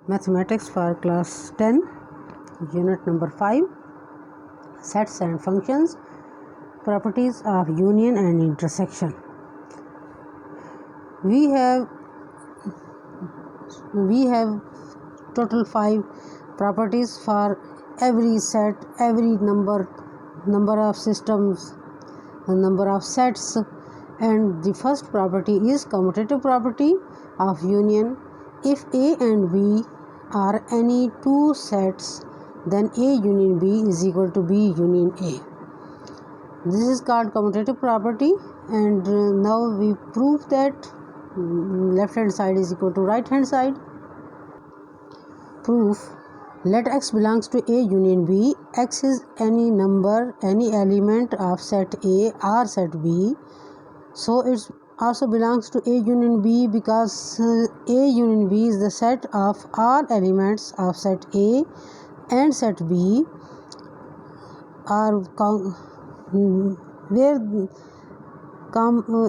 Mathematics for class 10, unit number 5, sets and functions, properties of union and intersection. We have total 5 properties for every set, every number of systems, number of sets, and the first property is commutative property of union. If A and B are any two sets, then A union B is equal to B union A. This is called commutative property, and now we prove that left hand side is equal to right hand side. Proof: let X belongs to A union B. X is any number, any element of set A or set B, so it also belongs to A union B because A union B is the set of all elements of set A and set B are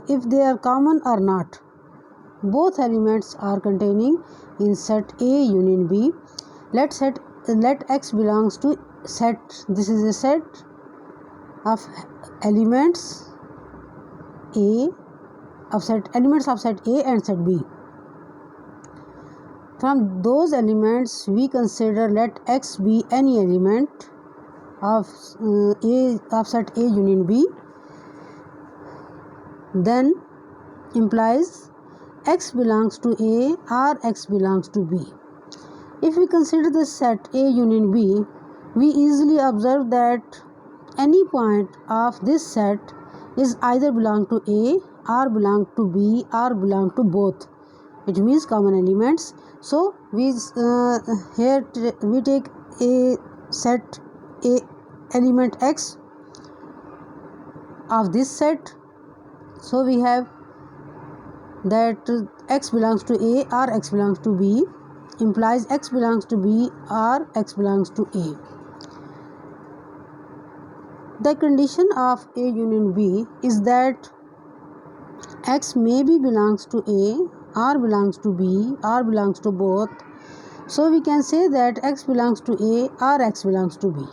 if they are common or not. Both elements are containing in set A union B. Let X belongs to set. This is a set of elements of set A and set B. From those elements, we consider let X be any element of set A union B. Then implies X belongs to A or X belongs to B. If we consider the set A union B, we easily observe that any point of this set is either belong to A or belong to B or belong to both. It means common elements. So we take a set A element X of this set. So we have that X belongs to A or X belongs to B, implies X belongs to B or X belongs to A. The condition of A union B is that X maybe belongs to A or belongs to B or belongs to both. So we can say that X belongs to A or X belongs to B.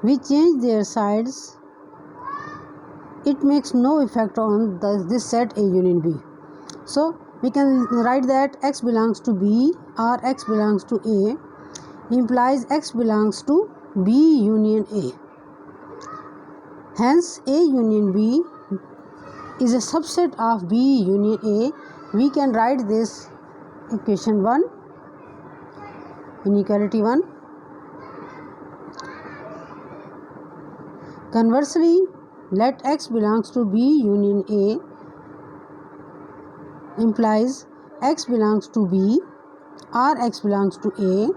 We change their sides. It makes no effect on this set A union B. So we can write that X belongs to B or X belongs to A implies X belongs to B union A. Hence A union B is a subset of B union A. We can write this equation 1, inequality 1. Conversely, let X belongs to B union A implies X belongs to B or X belongs to A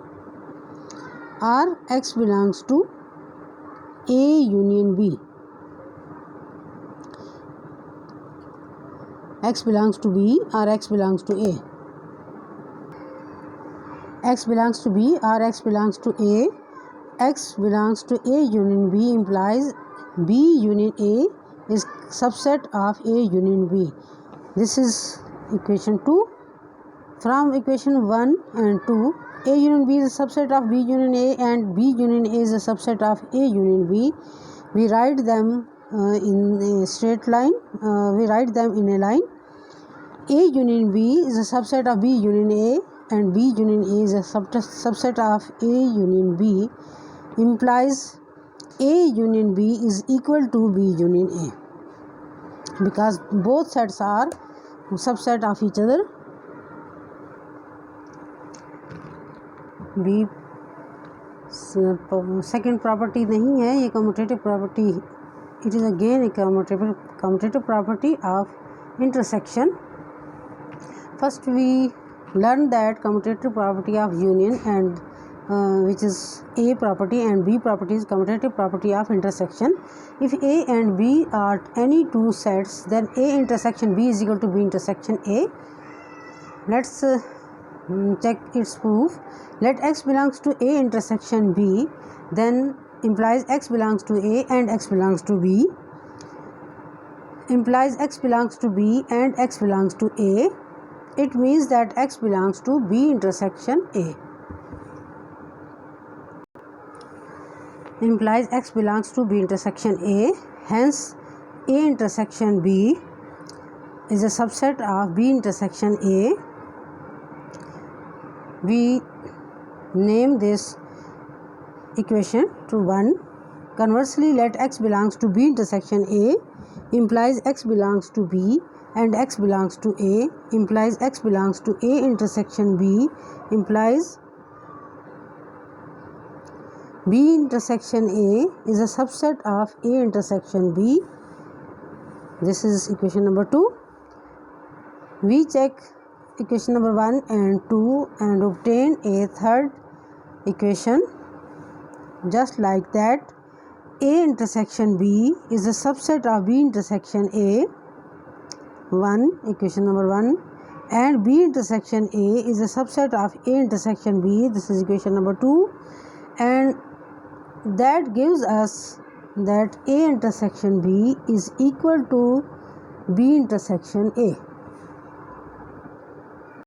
or X belongs to A union B. X belongs to B or X belongs to A. X belongs to B or X belongs to A. X belongs to A union B implies B union A is subset of A union B. This is equation 2. From equation 1 and 2, A union B is a subset of B union A and B union A is a subset of A union B. We write them in a straight line. We write them in a line. A union B is a subset of B union A and B union A is a subset of A union B implies A union B is equal to B union A because both sets are subset of each other. B second property नहीं है, ये commutative property. It is again a commutative property of intersection. First we learn that commutative property of union and which is A property and B property is commutative property of intersection. If A and B are any two sets, then A intersection B is equal to B intersection A. Let's check its proof. Let X belongs to A intersection B, then implies X belongs to A and X belongs to B, implies X belongs to B and X belongs to A. it means that X belongs to B intersection A. Implies X belongs to B intersection A. Hence, A intersection B is a subset of B intersection A. We name this equation to 1. Conversely, let X belongs to B intersection A implies X belongs to B, and X belongs to A implies X belongs to A intersection B implies B intersection A is a subset of A intersection B. This is equation number 2. We check equation number 1 and 2 and obtain a third equation. Just like that, A intersection B is a subset of B intersection A. 1, equation number 1, and B intersection A is a subset of A intersection B. This is equation number 2, and that gives us that A intersection B is equal to B intersection A.